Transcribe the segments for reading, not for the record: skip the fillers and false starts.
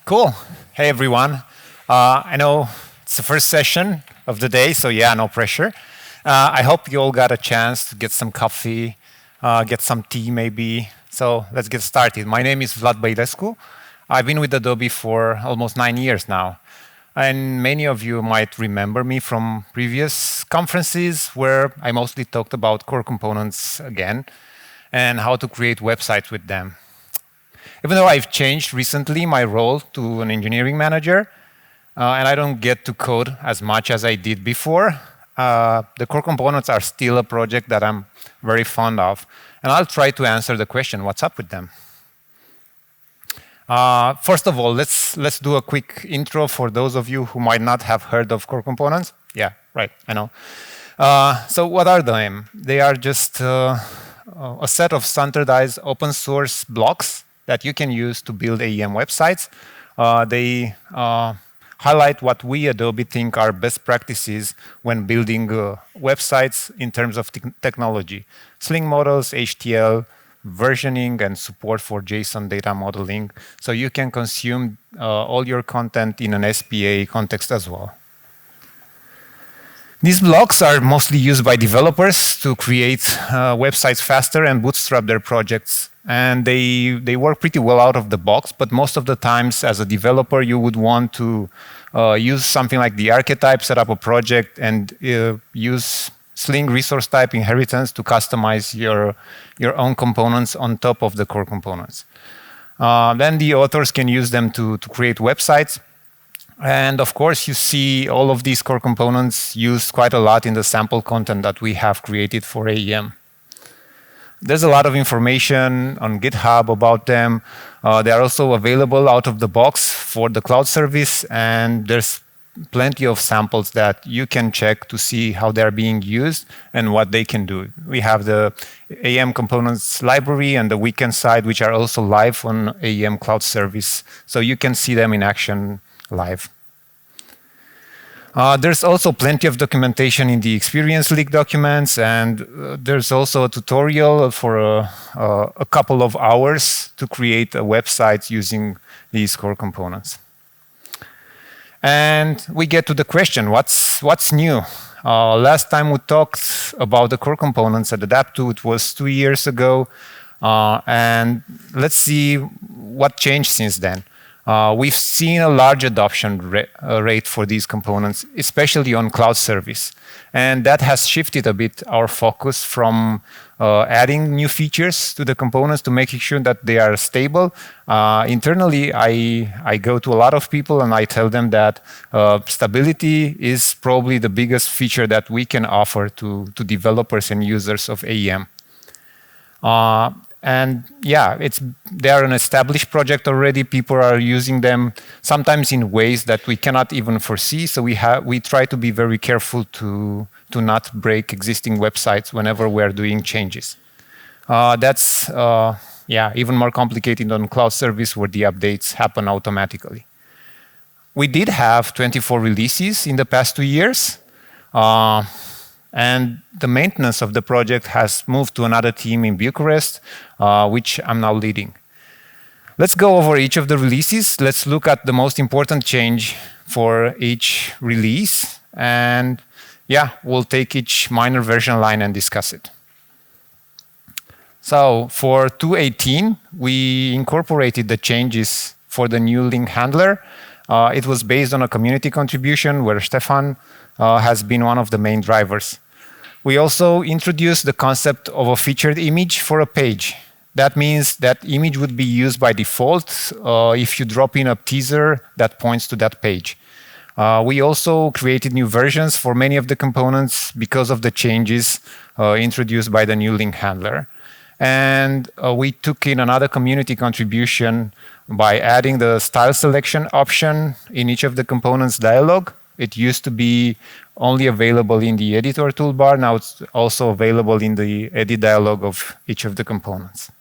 Cool. Hey, everyone. I know it's the first session of the day, so yeah, no pressure. I hope you all got a chance to get some coffee, get some tea maybe. So let's get started. My name is Vlad Băilescu. I've been with Adobe for almost 9 years now. And many of you might remember me from previous conferences where I mostly talked about core components again and how to create websites with them. Even though I've changed recently my role to an engineering manager, and I don't get to code as much as I did before, the core components are still a project that I'm very fond of. And I'll try to answer the question, what's up with them? First of all, let's do a quick intro for those of you who might not have heard of core components. Yeah, right, I know. So what are they? They are just a set of standardized open source blocks that you can use to build AEM websites. They highlight what we Adobe think are best practices when building websites in terms of technology. Sling models, HTML, versioning, and support for JSON data modeling. So you can consume all your content in an SPA context as well. These blocks are mostly used by developers to create websites faster and bootstrap their projects. And they work pretty well out of the box, but most of the times as a developer, you would want to use something like the archetype, set up a project, and use Sling resource type inheritance to customize your own components on top of the core components. Then the authors can use them to create websites. And of course, you see all of these core components used quite a lot in the sample content that we have created for AEM. There's a lot of information on GitHub about them. They are also available out of the box for the cloud service, and there's plenty of samples that you can check to see how they're being used and what they can do. We have the AEM components library and the weekend side, which are also live on AEM cloud service, so you can see them in action live. There's also plenty of documentation in the experience leak documents, and there's also a tutorial for a couple of hours to create a website using these core components. And we get to the question, what's new? Last time we talked about the core components at adaptTo, it was 2 years ago, and let's see what changed since then. We've seen a large adoption rate for these components, especially on cloud service. And that has shifted a bit our focus from adding new features to the components to making sure that they are stable. Internally, I go to a lot of people and I tell them that stability is probably the biggest feature that we can offer to developers and users of AEM. And yeah, they are an established project already. People are using them sometimes in ways that we cannot even foresee. So we try to be very careful to not break existing websites whenever we are doing changes. That's even more complicated on cloud service where the updates happen automatically. We did have 24 releases in the past 2 years. And the maintenance of the project has moved to another team in Bucharest, which I'm now leading. Let's go over each of the releases. Let's look at the most important change for each release. And yeah, we'll take each minor version line and discuss it. So for 2.18, we incorporated the changes for the new link handler. It was based on a community contribution where Stefan has been one of the main drivers. We also introduced the concept of a featured image for a page. That means that image would be used by default if you drop in a teaser that points to that page. We also created new versions for many of the components because of the changes introduced by the new link handler. And we took in another community contribution by adding the style selection option in each of the components dialog. It used to be only available in the editor toolbar. Now it's also available in the edit dialog of each of the components.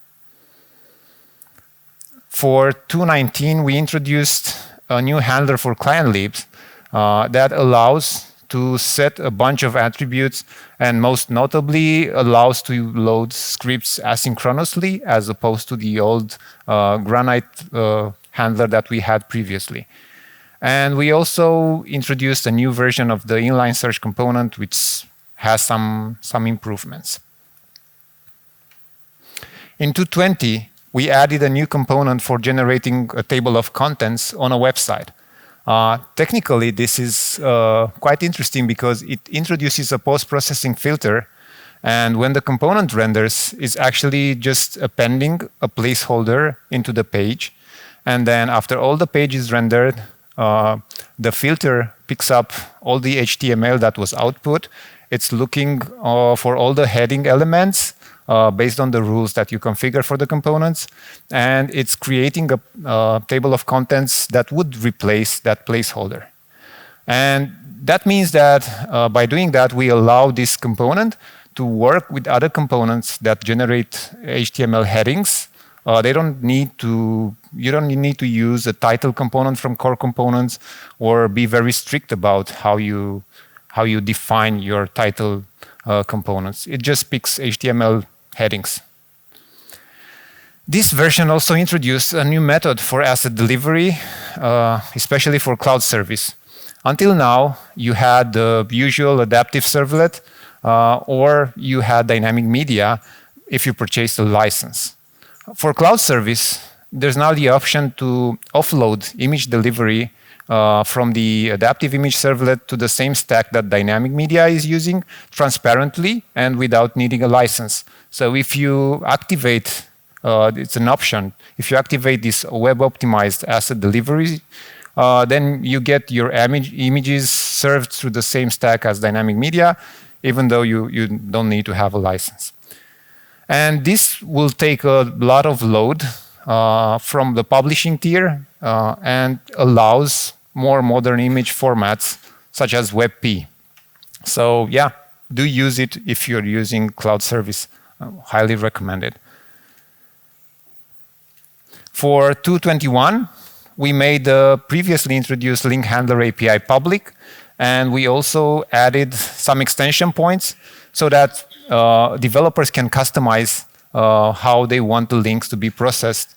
For 2.19, we introduced a new handler for client libs that allows to set a bunch of attributes and most notably allows to load scripts asynchronously as opposed to the old Granite handler that we had previously. And we also introduced a new version of the inline search component, which has some improvements. In 2.20, we added a new component for generating a table of contents on a website. Technically, this is quite interesting because it introduces a post-processing filter, and when the component renders, it's actually just appending a placeholder into the page. And then after all the page is rendered, the filter picks up all the HTML that was output. It's looking for all the heading elements based on the rules that you configure for the components. And it's creating a table of contents that would replace that placeholder. And that means that by doing that, we allow this component to work with other components that generate HTML headings. You don't need to use a title component from core components or be very strict about how you define your title components. It just picks HTML headings. This version also introduced a new method for asset delivery, especially for cloud service. Until now, you had the usual adaptive servlet, or you had dynamic media if you purchased a license. For cloud service, there's now the option to offload image delivery from the adaptive image servlet to the same stack that dynamic media is using transparently and without needing a license. So if you activate, it's an option, if you activate this web-optimized asset delivery, then you get your images served through the same stack as dynamic media, even though you don't need to have a license. And this will take a lot of load from the publishing tier and allows more modern image formats such as WebP. So yeah, do use it if you're using cloud service. Highly recommended. For 2.21, we made the previously introduced link handler API public, and we also added some extension points so that developers can customize how they want the links to be processed.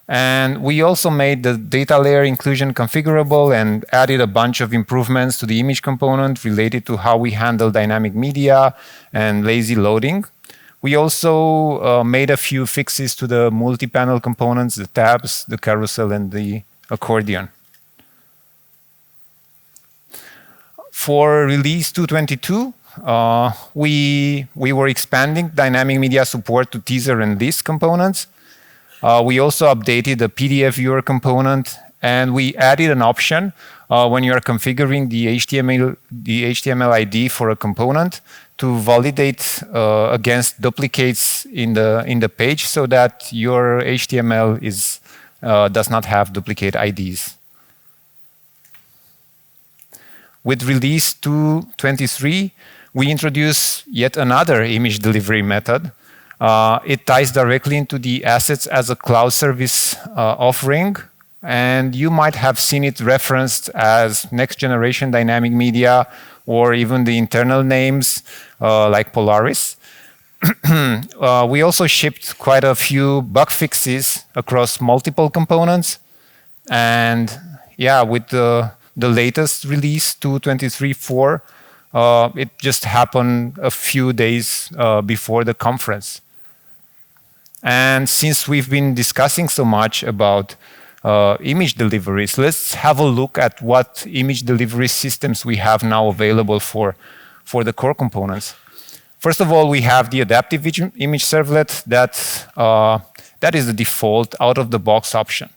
And we also made the data layer inclusion configurable and added a bunch of improvements to the image component related to how we handle dynamic media and lazy loading. We also made a few fixes to the multi-panel components, the tabs, the carousel, and the accordion. For release 2.22, we were expanding dynamic media support to teaser and list components. We also updated the PDF viewer component, and we added an option when you are configuring the HTML ID for a component to validate against duplicates in the page so that your HTML does not have duplicate IDs. With release 2.23, we introduce yet another image delivery method. It ties directly into the assets as a cloud service offering, and you might have seen it referenced as next generation dynamic media or even the internal names like Polaris. We also shipped quite a few bug fixes across multiple components, and yeah, with the latest release 2.23.4, it just happened a few days before the conference. And since we've been discussing so much about image deliveries, let's have a look at what image delivery systems we have now available for the core components. First of all, we have the adaptive image servlet that is the default out-of-the-box option.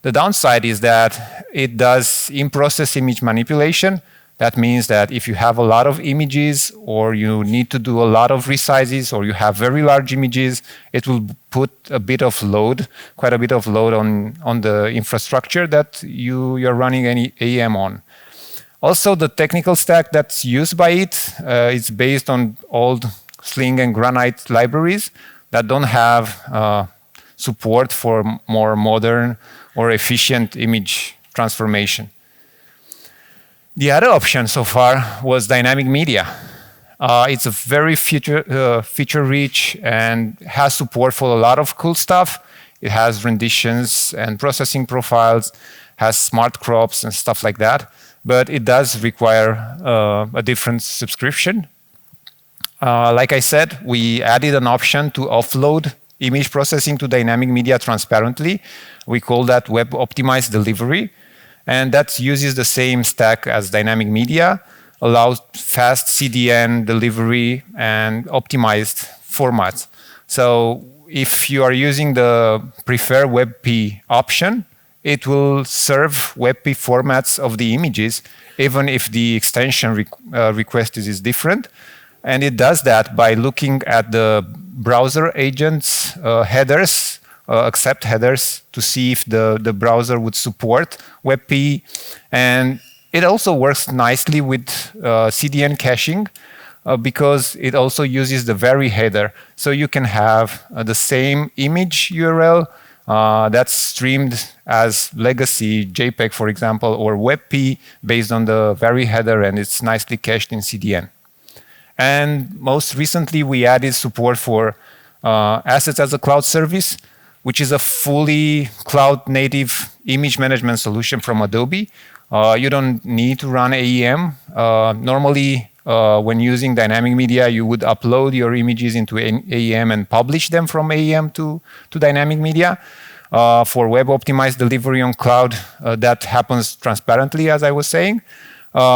The downside is that it does in-process image manipulation. That means that if you have a lot of images or you need to do a lot of resizes or you have very large images, it will put a bit of load, quite a bit of load on the infrastructure that you're running any AM on. Also, the technical stack that's used by it is based on old Sling and Granite libraries that don't have support for more modern or efficient image transformation. The other option so far was dynamic media. It's a very feature-rich and has support for a lot of cool stuff. It has renditions and processing profiles, has smart crops and stuff like that. But it does require a different subscription. Like I said, we added an option to offload image processing to dynamic media transparently. We call that web optimized delivery. And that uses the same stack as dynamic media, allows fast CDN delivery and optimized formats. So if you are using the prefer WebP option, it will serve WebP formats of the images, even if the extension requested is different. And it does that by looking at the browser agents headers, accept headers, to see if the browser would support WebP. And it also works nicely with CDN caching because it also uses the vary header. So you can have the same image URL that's streamed as legacy JPEG, for example, or WebP based on the vary header, and it's nicely cached in CDN. And most recently, we added support for assets as a cloud service, which is a fully cloud-native image management solution from Adobe. You don't need to run AEM. Normally, when using dynamic media, you would upload your images into AEM and publish them from AEM to dynamic media. For web-optimized delivery on cloud, that happens transparently, as I was saying.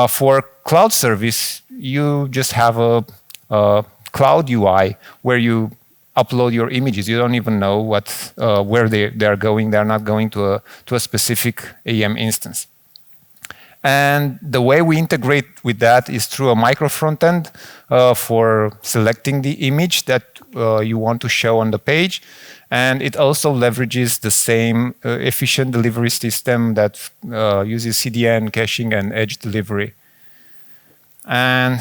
For cloud service, you just have a cloud UI where you upload your images. You don't even know where they are going. They are not going to a specific AEM instance. And the way we integrate with that is through a micro-frontend for selecting the image that you want to show on the page. And it also leverages the same efficient delivery system that uses CDN, caching, and edge delivery. And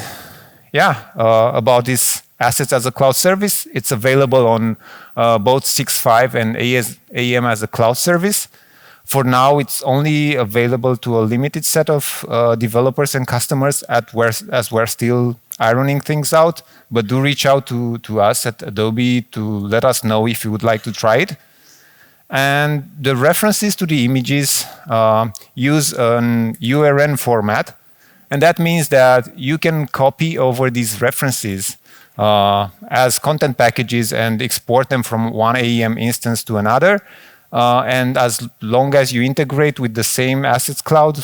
yeah, about this assets as a cloud service, it's available on both 6.5 and AEM as a cloud service. For now, it's only available to a limited set of developers and customers as we're still ironing things out. But do reach out to us at Adobe to let us know if you would like to try it. And the references to the images use an URN format. And that means that you can copy over these references as content packages and export them from one AEM instance to another. And as long as you integrate with the same Assets Cloud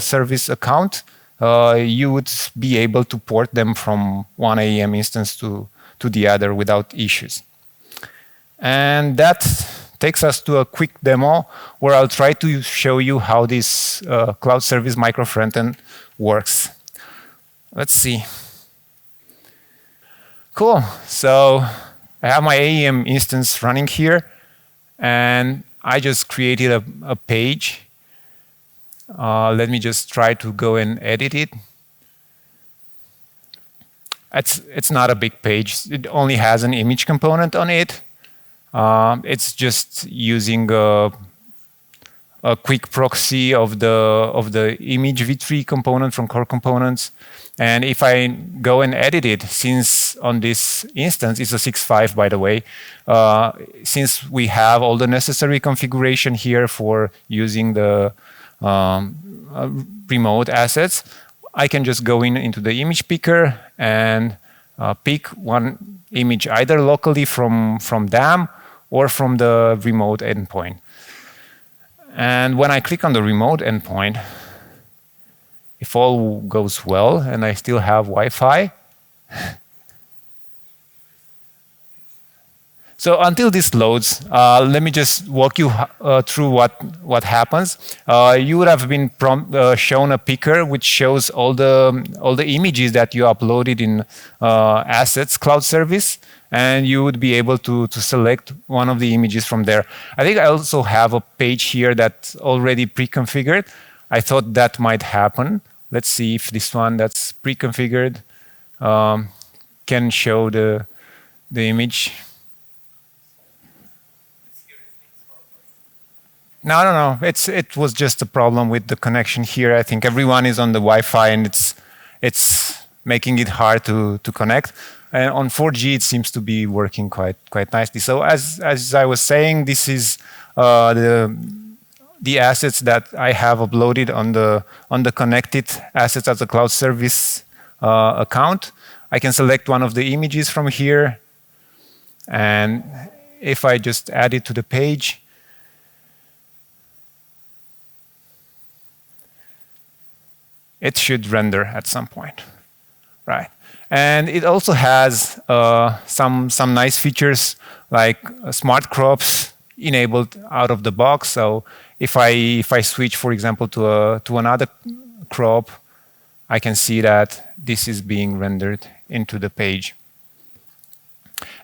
service account, you would be able to port them from one AEM instance to the other without issues. And that takes us to a quick demo where I'll try to show you how this cloud service micro-frontend works. Let's see. Cool. So I have my AEM instance running here, and I just created a page. Let me just try to go and edit it. It's not a big page. It only has an image component on it. It's just using a quick proxy of the image v3 component from core components. And if I go and edit it, since on this instance, it's a 6.5, by the way, since we have all the necessary configuration here for using the remote assets, I can just go into the image picker and pick one image either locally from DAM or from the remote endpoint. And when I click on the remote endpoint, if all goes well and I still have Wi-Fi. So until this loads, let me just walk you through what happens. You would have been shown a picker which shows all the images that you uploaded in Assets Cloud Service, and you would be able to select one of the images from there. I think I also have a page here that's already pre-configured. I thought that might happen. Let's see if this one that's pre-configured can show the image. No. It was just a problem with the connection here. I think everyone is on the Wi-Fi, and it's making it hard to connect. And on 4G, it seems to be working quite nicely. So as I was saying, this is the assets that I have uploaded on the connected assets as a cloud service account. I can select one of the images from here, and if I just add it to the page, it should render at some point, right? And it also has some nice features like smart crops enabled out of the box. So if I switch, for example, to another crop, I can see that this is being rendered into the page.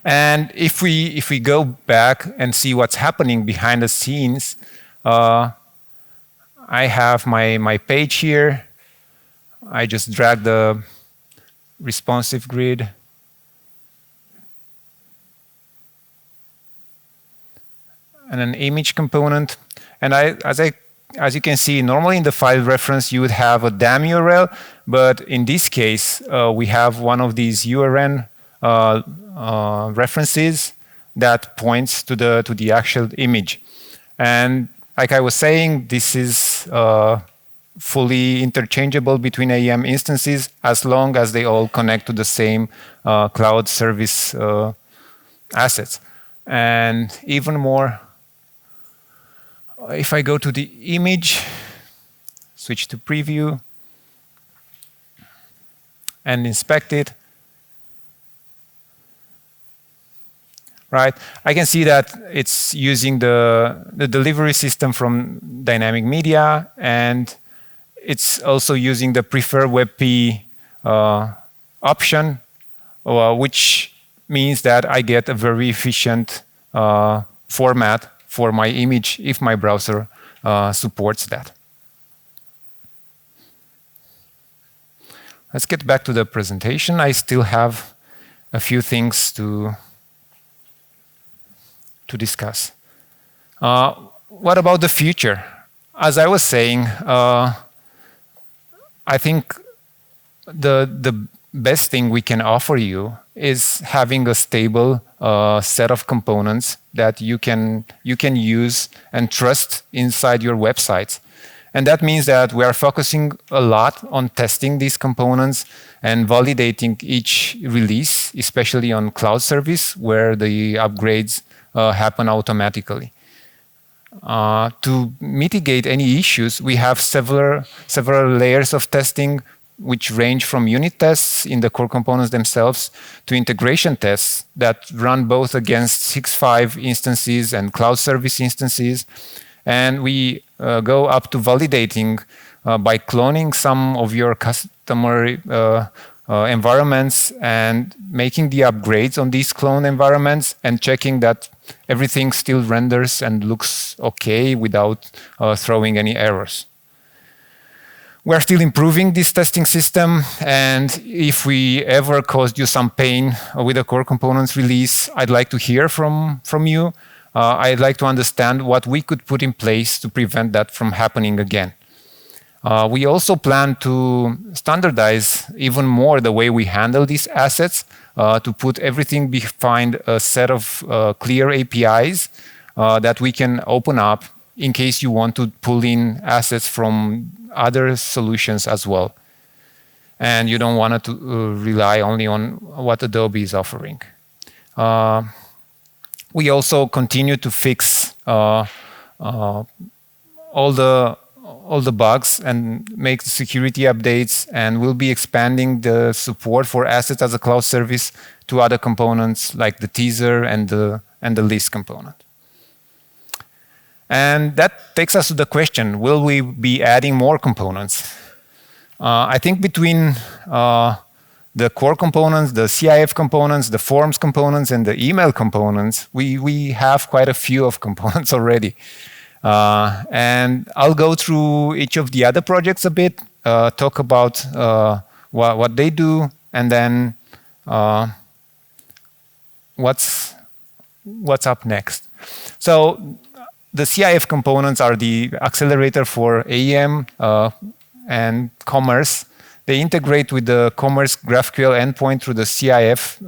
And if we go back and see what's happening behind the scenes, I have my page here. I just drag the responsive grid. And an image component. And as you can see, normally in the file reference, you would have a DAM URL, but in this case, we have one of these URN references that points to the actual image. And like I was saying, this is fully interchangeable between AEM instances as long as they all connect to the same cloud service assets. And even more, if I go to the image, switch to preview, and inspect it, right? I can see that it's using the delivery system from Dynamic Media, and it's also using the Prefer WebP option, which means that I get a very efficient format for my image if my browser supports that. Let's get back to the presentation. I still have a few things to discuss. What about the future? As I was saying, I think the best thing we can offer you is having a stable set of components that you can use and trust inside your websites. And that means that we are focusing a lot on testing these components and validating each release, especially on cloud service, where the upgrades happen automatically. To mitigate any issues, we have several layers of testing, which range from unit tests in the core components themselves to integration tests that run both against 6.5 instances and cloud service instances. And we go up to validating by cloning some of your customer environments and making the upgrades on these clone environments and checking that everything still renders and looks okay without throwing any errors. We're still improving this testing system, and if we ever caused you some pain with a core components release, I'd like to hear from you. I'd like to understand what we could put in place to prevent that from happening again. We also plan to standardize even more the way we handle these assets, to put everything behind a set of clear APIs that we can open up in case you want to pull in assets from other solutions as well. And you don't want to rely only on what Adobe is offering. We also continue to fix all the bugs and make the security updates, and we'll be expanding the support for assets as a cloud service to other components like the teaser and the list component. And that takes us to the question, will we be adding more components? I think between the core components, the CIF components, the forms components, and the email components, we have quite a few of components already. And I'll go through each of the other projects a bit, talk about what they do, and then what's up next. So the CIF components are the accelerator for AEM and commerce They integrate with the Commerce GraphQL endpoint through the CIF,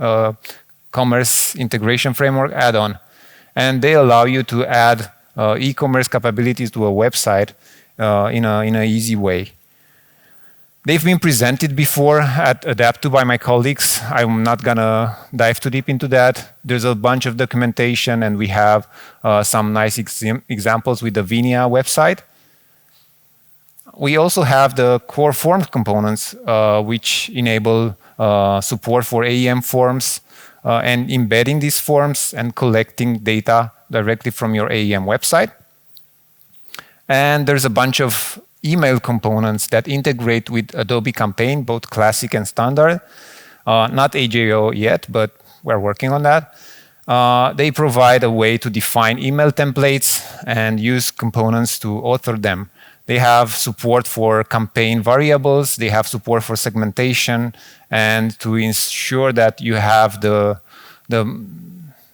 Commerce Integration Framework add-on. And they allow you to add e-commerce capabilities to a website in an easy way. They've been presented before at adaptTo by my colleagues. I'm not gonna dive too deep into that. There's a bunch of documentation, and we have some nice examples with the Vinia website. We also have the core forms components, which enable support for AEM forms and embedding these forms and collecting data directly from your AEM website. And there's a bunch of email components that integrate with Adobe Campaign, both classic and standard. Not AJO yet, but we're working on that. They provide a way to define email templates and use components to author them. They have support for campaign variables. They have support for segmentation, and to ensure that you have the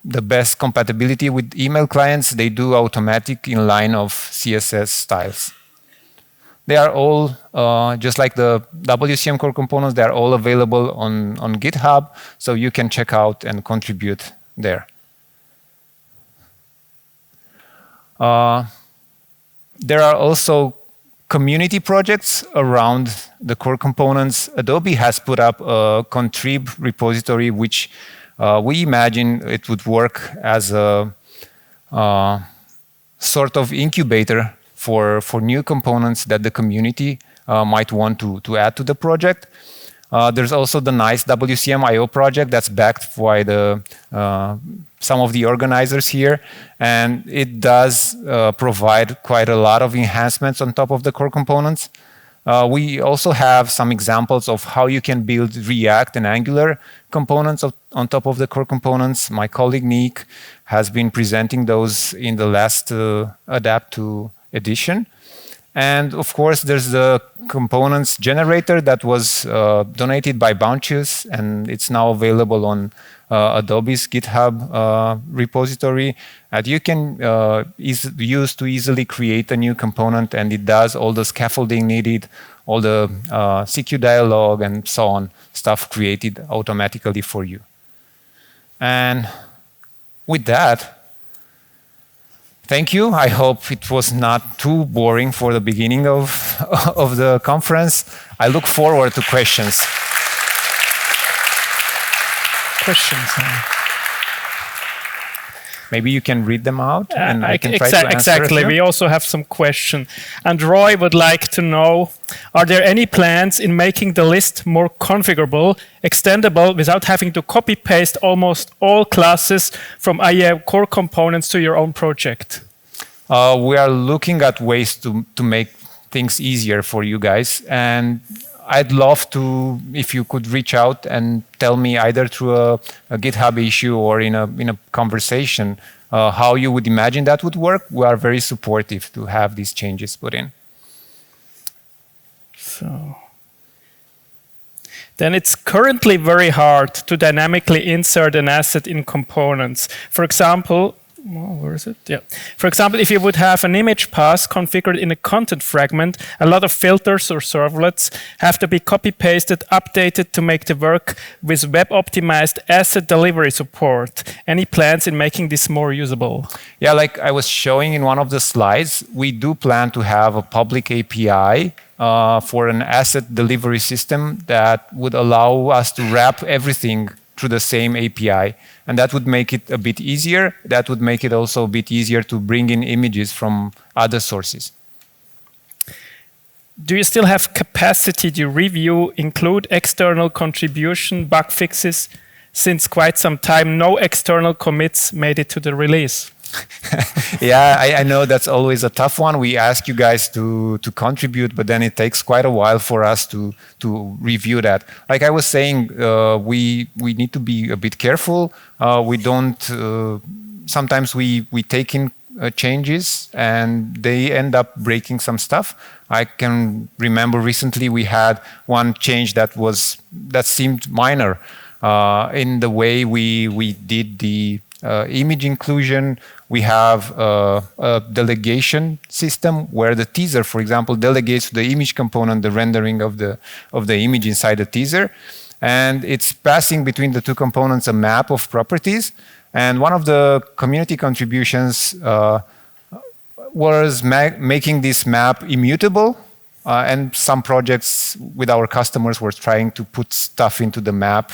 best compatibility with email clients, they do automatic inline of CSS styles. They are all, just like the WCM core components, they are all available on GitHub, so you can check out and contribute there. There are also community projects around the core components. Adobe has put up a contrib repository, which we imagine it would work as a sort of incubator for new components that the community might want to add to the project. There's also the nice WCM.io project that's backed by some of the organizers here, and it does provide quite a lot of enhancements on top of the core components. We also have some examples of how you can build React and Angular components on top of the core components. My colleague Nick has been presenting those in the last adaptTo edition. And of course, there's the components generator that was donated by Bounteous, and it's now available on Adobe's GitHub repository that you can use to easily create a new component, and it does all the scaffolding needed, all the CQ dialog and so on, stuff created automatically for you. And with that, thank you. I hope it was not too boring for the beginning of the conference. I look forward to questions. Questions. Maybe you can read them out, and I can try to answer. Exactly. We also have some questions. And Roy would like to know, are there any plans in making the list more configurable, extendable, without having to copy-paste almost all classes from IAM core components to your own project? We are looking at ways to make things easier for you guys. And I'd love to, if you could reach out and tell me either through a GitHub issue or in a conversation how you would imagine that would work. We are very supportive to have these changes put in. So then it's currently very hard to dynamically insert an asset in components. For example, where is it? Yeah. For example, if you would have an image path configured in a content fragment, a lot of filters or servlets have to be copy-pasted, updated to make the work with web-optimized asset delivery support. Any plans in making this more usable? Yeah, like I was showing in one of the slides, we do plan to have a public API for an asset delivery system that would allow us to wrap everything through the same API. And that would make it a bit easier. That would make it also a bit easier to bring in images from other sources. Do you still have capacity to review, include external contribution, bug fixes? Since quite some time, no external commits made it to the release. Yeah, I know that's always a tough one. We ask you guys to contribute, but then it takes quite a while for us to review that. Like I was saying, we need to be a bit careful. We don't. Sometimes we take in changes and they end up breaking some stuff. I can remember recently we had one change that seemed minor in the way we did the image inclusion. We have a delegation system where the teaser, for example, delegates to the image component the rendering of the image inside the teaser. And it's passing between the two components a map of properties. And one of the community contributions was making this map immutable. And some projects with our customers were trying to put stuff into the map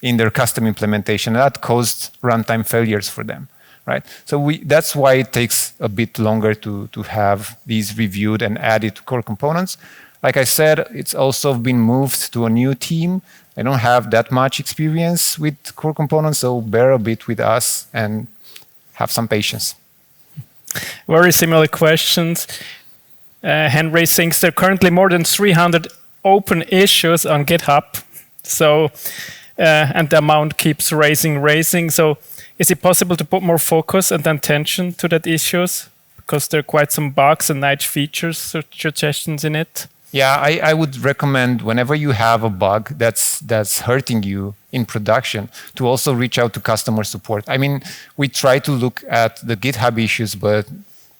in their custom implementation. And that caused runtime failures for them, right? So that's why it takes a bit longer to have these reviewed and added to core components. Like I said, it's also been moved to a new team. I don't have that much experience with core components, so bear a bit with us and have some patience. Very similar questions. Henry thinks there are currently more than 300 open issues on GitHub. So, and the amount keeps rising. So is it possible to put more focus and attention to that issues? Because there are quite some bugs and niche features, suggestions in it. Yeah, I would recommend whenever you have a bug that's hurting you in production to also reach out to customer support. I mean, we try to look at the GitHub issues, but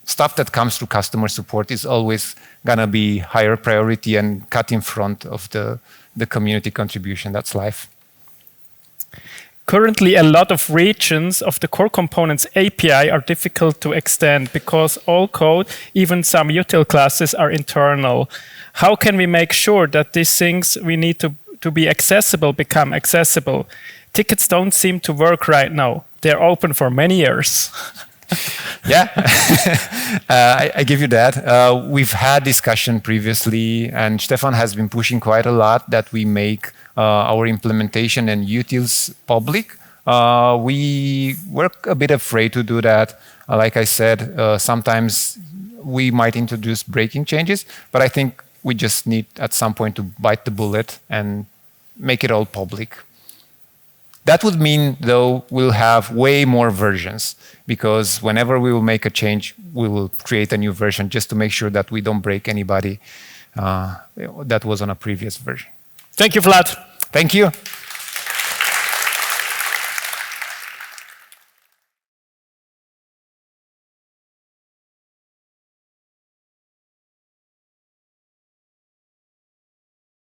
stuff that comes through customer support is always gonna be higher priority and cut in front of the community contribution. That's life. Currently, a lot of regions of the core components API are difficult to extend because all code, even some util classes, are internal. How can we make sure that these things we need to be accessible become accessible? Tickets don't seem to work right now. They're open for many years. Yeah, I give you that. We've had discussion previously, and Stefan has been pushing quite a lot that we make our implementation and utils public. We were a bit afraid to do that. Like I said, sometimes we might introduce breaking changes, but I think we just need at some point to bite the bullet and make it all public. That would mean, though, we'll have way more versions, because whenever we will make a change, we will create a new version just to make sure that we don't break anybody that was on a previous version. Thank you, Vlad. Thank you.